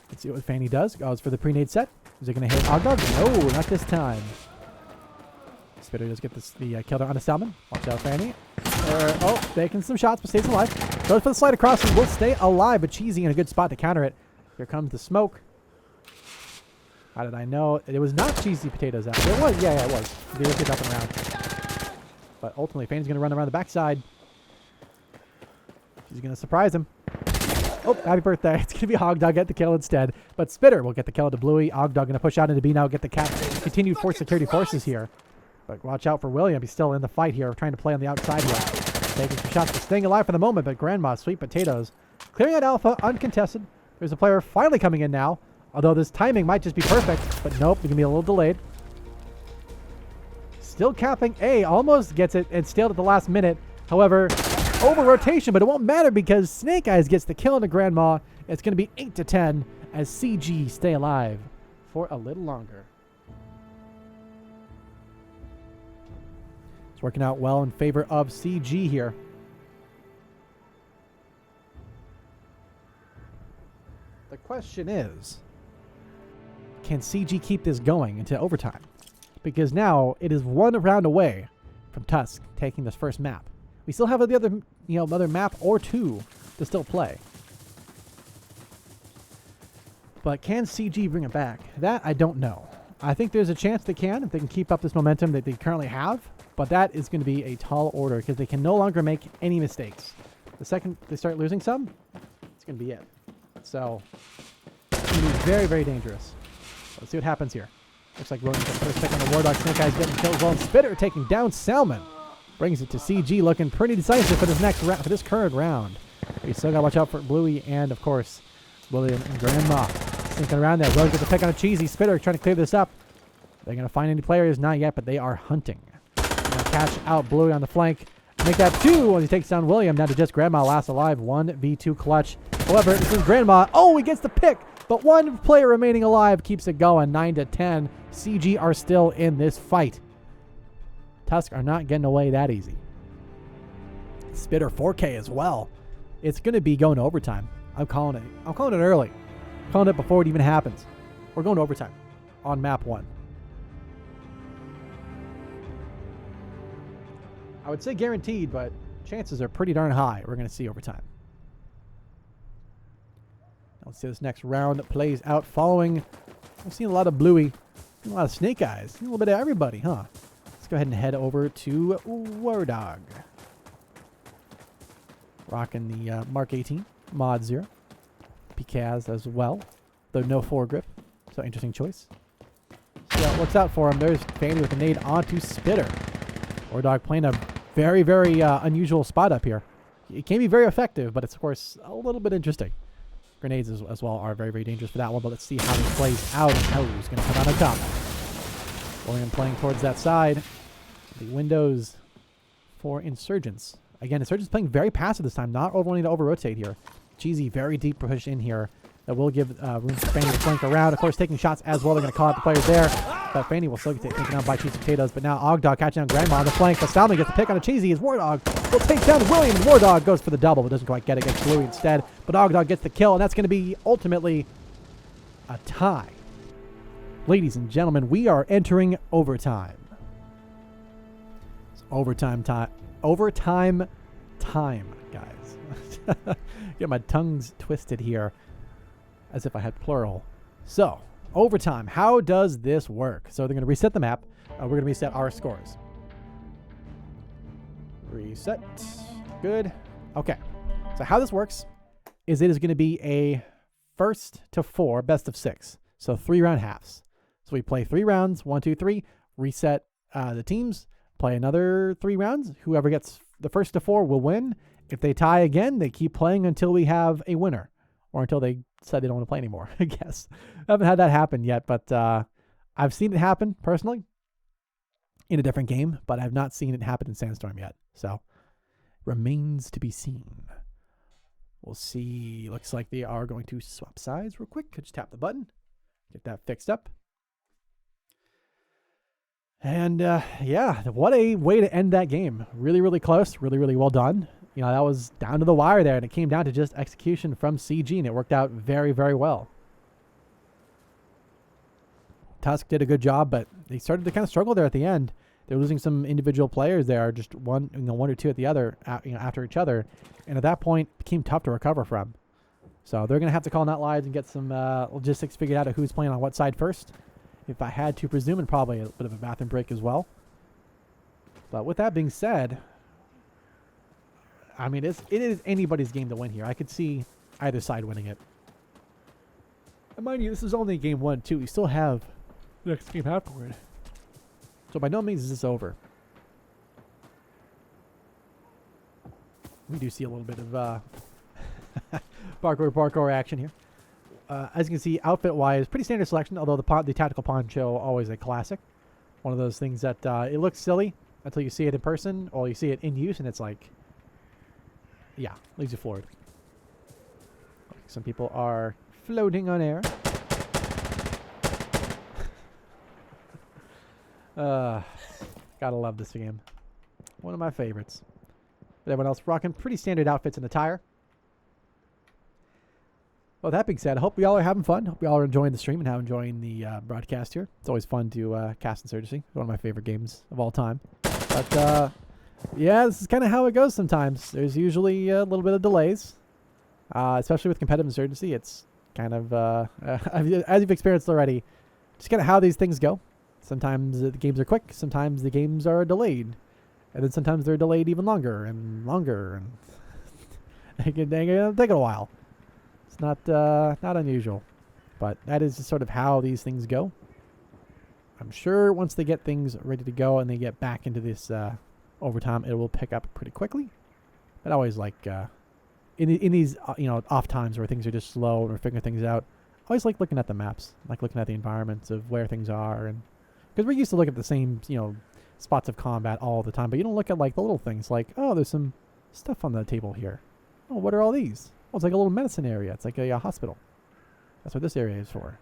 Let's see what Fanny does. Goes for the pre-nade set. Is it going to hit Ogdog? No, not this time. Spitter does get the kill there on a Salmon. Watch out, Fanny. Oh, taking some shots, but stays alive. Goes for the slide across and will stay alive, but Cheesy in a good spot to counter it. Here comes the smoke. How did I know? It was not Cheesy Potatoes out there. It was. Yeah, it was. They looked it up and around. But ultimately, Fanny's going to run around the backside. She's going to surprise him. Oh, happy birthday. It's going to be Ogdog get the kill instead. But Spitter will get the kill to Bluey. Ogdog going to push out into B now, get the continued force security forces here. But watch out for William. He's still in the fight here, trying to play on the outside here. Taking some shots, but staying alive for the moment. But Grandma, Sweet Potatoes, clearing out Alpha, uncontested. There's a player finally coming in now. Although this timing might just be perfect. But nope, it can be a little delayed. Still capping A. Almost gets it and stalled at the last minute. However, over rotation, but it won't matter because Snake Eyes gets the kill on the Grandma. It's going to be 8-10 as CG stay alive for a little longer. It's working out well in favor of CG here. The question is, can CG keep this going into overtime? Because now it is one round away from TUSK taking this first map. We still have the other, another map or two to still play. But can CG bring it back? That I don't know. I think there's a chance they can if they can keep up this momentum that they currently have. But that is going to be a tall order because they can no longer make any mistakes. The second they start losing some, it's going to be it. So it's going to be very, very dangerous. Let's see what happens here. Looks like Williams gets the first pick on the War Dog. Snake Eyes getting kills well. And Spitter taking down Salmon. Brings it to CG, looking pretty decisive for this current round. You still got to watch out for Bluey and, of course, William and Grandma. Sneaking around there. Williams gets a pick on a Cheesy. Spitter trying to clear this up. They're going to find any players? Not yet, but they are hunting. Going to catch out Bluey on the flank. Make that 2 as he takes down William. Down to just Grandma last alive. 1v2 clutch. However, this is Grandma. Oh, he gets the pick. But one player remaining alive keeps it going. 9-10. CG are still in this fight. TUSK are not getting away that easy. Spitter 4K as well. It's going to be going to overtime. I'm calling it. I'm calling it early. I'm calling it before it even happens. We're going to overtime on map 1. I would say guaranteed, but chances are pretty darn high. We're going to see overtime. Let's see this next round that plays out following. We've seen a lot of Bluey, a lot of Snake Eyes, a little bit of everybody, huh? Let's go ahead and head over to War Dog. Rocking the Mark 18 Mod 0. Picaz as well, though no foregrip. So interesting choice. So what's out for him? There's Fanny with a nade onto Spitter. War Dog playing a very, very unusual spot up here. It can be very effective, but it's, of course, a little bit interesting. Grenades as well are very, very dangerous for that one, but let's see how this plays out. Oh, he's going to come out on top. Rolling and playing towards that side. The windows for Insurgents. Again, Insurgents playing very passive this time, not wanting to over-rotate here. Cheesy, very deep push in here. That will give room for Fanny to flank around. Of course, taking shots as well. They're going to call out the players there. But Fanny will still get taken down by Cheesy Potatoes. But now Ogdog catching down Grandma on the flank. But Stalman gets the pick on a Cheesy. His War Dog will take down William. And War Dog goes for the double, but doesn't quite get it. Gets Louie instead. But Ogdog gets the kill, and that's going to be ultimately a tie. Ladies and gentlemen, we are entering overtime. It's overtime time. Overtime time, guys. Get my tongues twisted here as if I had plural. So, overtime. How does this work? So they're going to reset the map. We're going to reset our scores. Reset. Good. Okay. So how this works is it is going to be a first to 4, best of 6. So 3-round halves. So we play 3 rounds, 1, 2, 3, reset the teams, play another 3 rounds. Whoever gets the first to 4 will win. If they tie again, they keep playing until we have a winner or until they decide they don't want to play anymore, I guess. I haven't had that happen yet, but I've seen it happen personally in a different game, but I've not seen it happen in Sandstorm yet. So remains to be seen. We'll see. Looks like they are going to swap sides real quick. Just tap the button, get that fixed up. And yeah, what a way to end that game. Really, really close. Really, really well done. You know, that was down to the wire there, and it came down to just execution from CG, and it worked out very, very well. TUSK did a good job, but they started to kind of struggle there at the end. They're losing some individual players there, just one or two at the other, after each other, and at that point, it became tough to recover from. So they're going to have to call not lives and get some logistics figured out of who's playing on what side first. If I had to presume, and probably a bit of a bathroom break as well. But with that being said, I mean, it is anybody's game to win here. I could see either side winning it. And mind you, this is only game 1, too. We still have the next game afterward. So by no means is this over. We do see a little bit of parkour action here. As you can see, outfit-wise, pretty standard selection, although the tactical poncho, always a classic. One of those things that it looks silly until you see it in person, or you see it in use, and it's like, yeah, leaves you floored. Some people are floating on air. Gotta love this game. One of my favorites. But everyone else rocking pretty standard outfits and attire. Well, that being said, I hope we all are having fun. Hope we all are enjoying the stream and how enjoying the broadcast here. It's always fun to cast Insurgency. One of my favorite games of all time. But yeah, this is kind of how it goes sometimes. There's usually a little bit of delays, especially with competitive Insurgency. It's kind of, as you've experienced already, just kind of how these things go. Sometimes the games are quick. Sometimes the games are delayed. And then sometimes they're delayed even longer and longer. And they can take a while. It's not unusual. But that is just sort of how these things go. I'm sure once they get things ready to go and they get back into this overtime, it will pick up pretty quickly. But I always like, in these off times where things are just slow or figuring things out, I always like looking at the maps. I like looking at the environments of where things are. And because we're used to look at the same, spots of combat all the time, but you don't look at like the little things like, oh, there's some stuff on the table here. Oh, what are all these? Oh, it's like a little medicine area. It's like a hospital. That's what this area is for.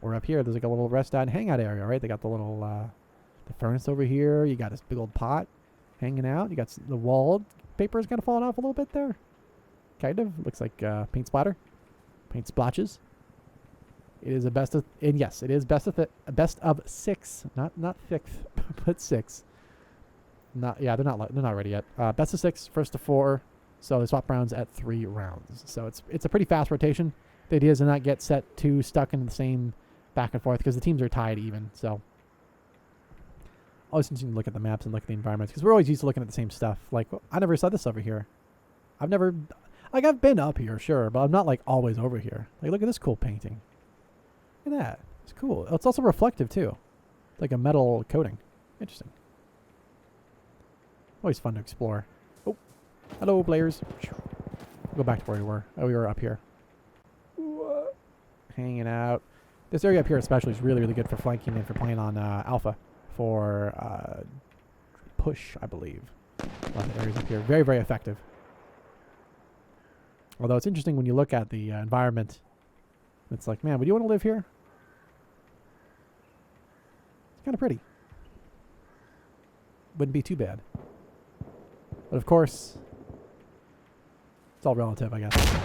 Or up here, there's like a little rest out and hangout area, right? They got the little the furnace over here. You got this big old pot hanging out. You got the wall paper's kind of falling off a little bit there. Kind of. Looks like paint splatter. Paint splotches. It is a best of, and yes, it is best of 6, not sixth, but 6. They're not ready yet. Best of 6, first to 4. So they swap rounds at 3 rounds. So it's a pretty fast rotation. The idea is to not get set too stuck in the same back and forth because the teams are tied even. So always interesting to look at the maps and look at the environments because we're always used to looking at the same stuff. Like, I never saw this over here. I've been up here, sure, but I'm not like always over here. Like, look at this cool painting. Look at that. It's cool. It's also reflective too. It's like a metal coating. Interesting. Always fun to explore. Oh, hello players. Go back to where we were. Oh, we were up here. hanging out. This area up here especially is really, really good for flanking and for playing on Alpha for push, I believe. A lot of the areas up here. Very, very effective. Although it's interesting when you look at the environment. It's like, man, would you want to live here? It's kind of pretty. Wouldn't be too bad. But of course, it's all relative, I guess.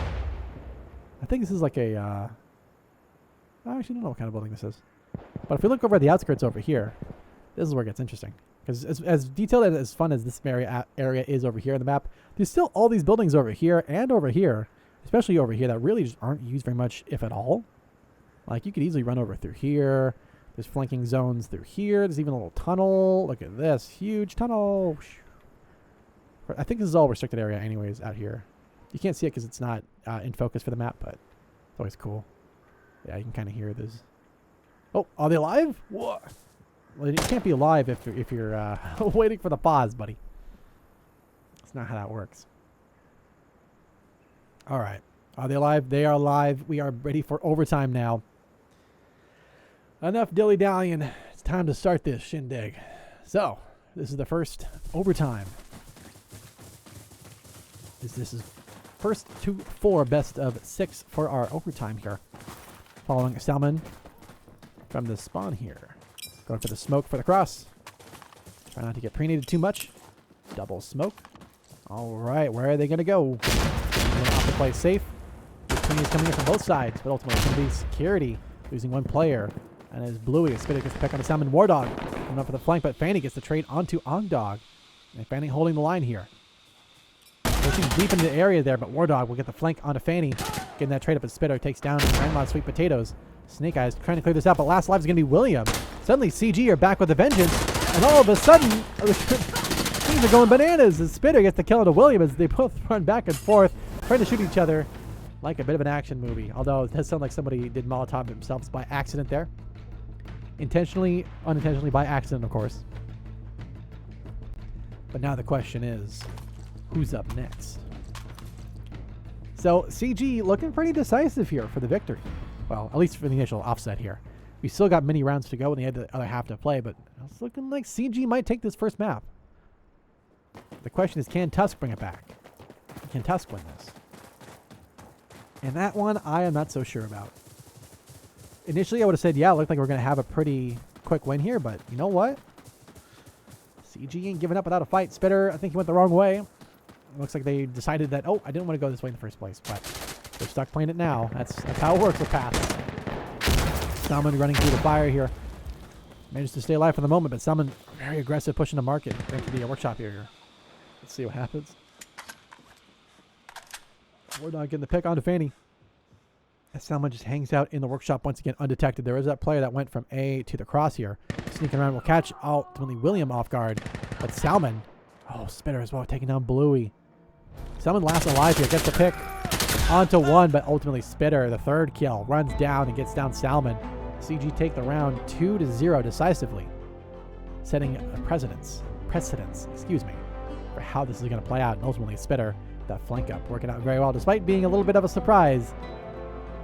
I think this is like a... I actually don't know what kind of building this is. But if we look over at the outskirts over here, this is where it gets interesting. Because as detailed and as fun as this area is over here on the map, there's still all these buildings over here and over here, especially over here, that really just aren't used very much, if at all. Like, you could easily run over through here. There's flanking zones through here. There's even a little tunnel. Look at this. Huge tunnel. I think this is all restricted area anyways out here. You can't see it because it's not in focus for the map, but it's always cool. Yeah, you can kind of hear this. Oh, are they alive? What? Well, you can't be alive if you're waiting for the pause, buddy. That's not how that works. All right. Are they alive? They are alive. We are ready for overtime now. Enough dilly-dallying. It's time to start this shindig. So, this is the first overtime. This is first to 4 best of 6 for our overtime here. Following Salmon from the spawn here. Going for the smoke for the cross. Try not to get pre-nated too much. Double smoke. All right, where are they going to go? Off the play safe. Is coming in from both sides, but ultimately it's going to be security. Losing one player. And as Bluey is going to pick on the Salmon War Dog. Coming up for the flank, but Fanny gets the trade onto Ongdog. And Fanny holding the line here. Pushing deep into the area there, but War Dog will get the flank onto Fanny. Getting that trade up as Spitter takes down Grandma Sweet Potatoes. Snake Eyes trying to clear this out, but last life is going to be William. Suddenly CG are back with a vengeance, and all of a sudden things are going bananas as Spitter gets the kill onto William as they both run back and forth, trying to shoot each other like a bit of an action movie. Although it does sound like somebody did Molotov themselves by accident there. Intentionally, unintentionally, by accident, of course. But now the question is, who's up next? So CG looking pretty decisive here for the victory. Well, at least for the initial offset here. We still got many rounds to go and they had the other half to play, but it's looking like CG might take this first map. The question is, can TUSK bring it back? Can TUSK win this? And that one, I am not so sure about. Initially, I would have said, yeah, it looked like we're going to have a pretty quick win here, but you know what? CG ain't giving up without a fight. Spitter, I think he went the wrong way. It looks like they decided that, oh, I didn't want to go this way in the first place, but they're stuck playing it now. That's how it works with paths. Salmon running through the fire here. Managed to stay alive for the moment, but Salmon very aggressive pushing the market into the workshop area. Let's see what happens. War Dog getting the pick onto Fanny. As Salmon just hangs out in the workshop once again undetected. There is that player that went from A to the cross here. Sneaking around will catch ultimately William off guard. But Salmon, oh, Spitter as well, taking down Bluey. Salmon last alive here, gets the pick onto one, but ultimately Spitter, the third kill, runs down and gets down Salmon. CG take the round 2-0 decisively, setting a precedence, for how this is going to play out. And ultimately Spitter, that flank up, working out very well, despite being a little bit of a surprise.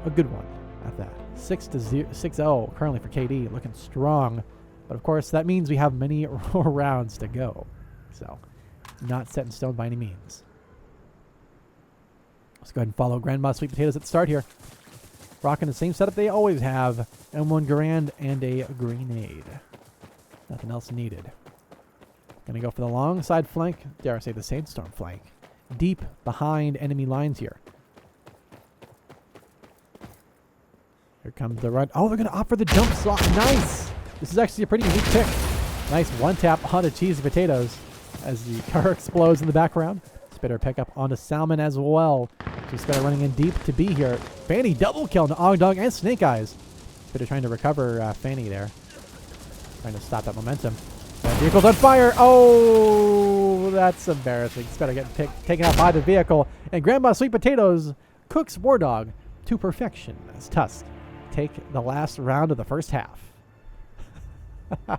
A good one at that. 6-0 currently for KD, looking strong. But of course, that means we have many more rounds to go. So, not set in stone by any means. Let's go ahead and follow Grandma Sweet Potatoes at the start here. Rocking the same setup they always have. M1 Garand and a grenade. Nothing else needed. Gonna go for the long side flank. Dare I say the Sandstorm flank. Deep behind enemy lines here. Here comes the run. Oh, they're going to opt for the jump slot. Nice. This is actually a pretty unique pick. Nice one tap onto Cheesy Potatoes as the car explodes in the background. Spitter pick up onto Salmon as well. So Spitter running in deep to be here. Fanny double kill to Ongdog and Snake Eyes. Spitter trying to recover Fanny there. Trying to stop that momentum. That vehicle's on fire. Oh, that's embarrassing. Spitter getting taken out by the vehicle. And Grandma Sweet Potatoes cooks War Dog to perfection as TUSK take the last round of the first half. I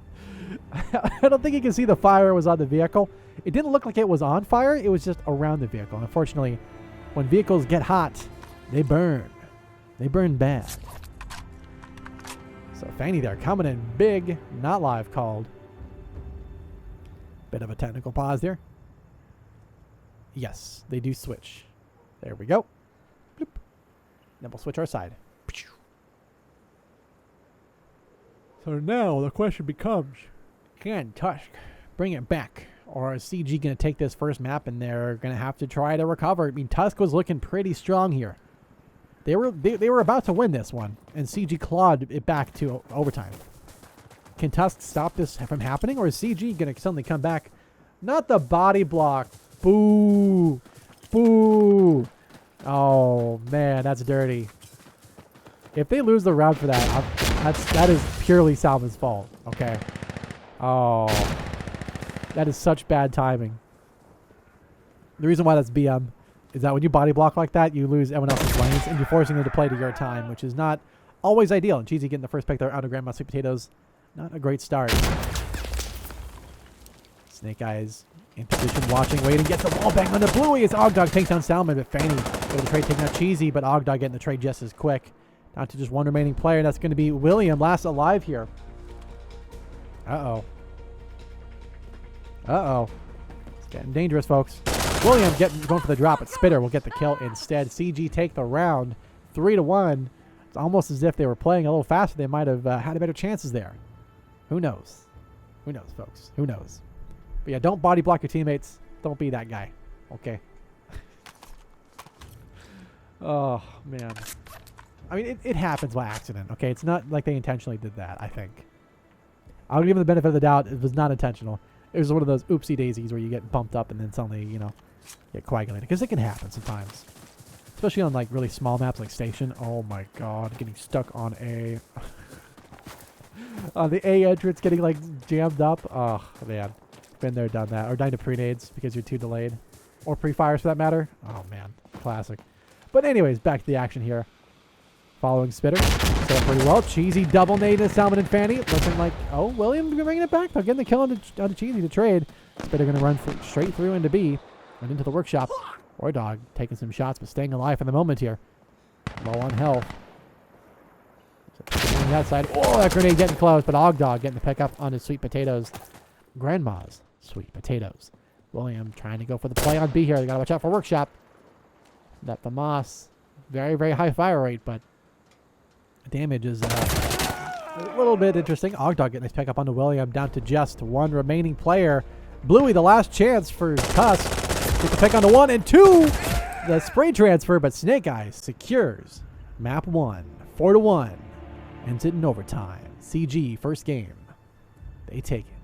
don't think you can see the fire was on the vehicle. It didn't look like it was on fire. It was just around the vehicle. Unfortunately, when vehicles get hot, they burn. They burn bad. So Fanny there coming in big, not live called. Bit of a technical pause there. Yes, they do switch. There we go. Bloop. Then we'll switch our side. So now the question becomes, can Tusk bring it back? Or is CG going to take this first map and they're going to have to try to recover? I mean, Tusk was looking pretty strong here. They were about to win this one, and CG clawed it back to overtime. Can Tusk stop this from happening, or is CG going to suddenly come back? Not the body block. Boo. Boo. Oh, man, that's dirty. If they lose the round for that, that is purely Salmon's fault, okay? Oh, that is such bad timing. The reason why that's BM is that when you body block like that, you lose everyone else's lanes, and you're forcing them to play to your time, which is not always ideal. And Cheesy getting the first pick there out of Grandma Sweet Potatoes. Not a great start. Snake Eyes in position, watching, waiting, gets the wall bang on the Bluey as Ogdog takes down Salmon, but Fanny with the trade taking out Cheesy, but Ogdog getting the trade just as quick. Down to just one remaining player, and that's going to be William, last alive here. Uh-oh. Uh-oh. It's getting dangerous, folks. William going for the drop, but Spitter will get the kill instead. CG take the round 3-1. It's almost as if they were playing a little faster. They might have had better chances there. Who knows? Who knows, folks? Who knows? But yeah, don't body block your teammates. Don't be that guy. Okay? Oh, man. I mean, it happens by accident, okay? It's not like they intentionally did that, I think. I'll give them the benefit of the doubt. It was not intentional. It was one of those oopsie daisies where you get bumped up and then suddenly, you know, get coagulated. Because it can happen sometimes. Especially on, like, really small maps like Station. Oh, my God. Getting stuck on A. On the A entrance, getting, like, jammed up. Oh, man. Been there, done that. Or dying to pre-nades because you're too delayed. Or pre-fires, for that matter. Oh, man. Classic. But anyways, back to the action here. Following Spitter. Set up pretty well. Cheesy double nade to Salmon and Fanny. Looking like, oh, William bringing it back. They're getting the kill onto Cheesy to trade. Spitter going to run straight through into B. And into the workshop. War Dog taking some shots, but staying alive for the moment here. Low on health. On that side. Oh, that grenade getting close, but Ogdog getting the pickup on his Sweet Potatoes. Grandma's Sweet Potatoes. William trying to go for the play on B here. They got to watch out for workshop. That FAMAS. Very, very high fire rate, but damage is a little bit interesting. Ogdog getting his pickup onto William, down to just one remaining player. Bluey, the last chance for Tusk. Get the pick onto 1 and 2. The spray transfer, but Snake Eyes secures map 1, 4-1. Ends it in overtime. CG, first game. They take it.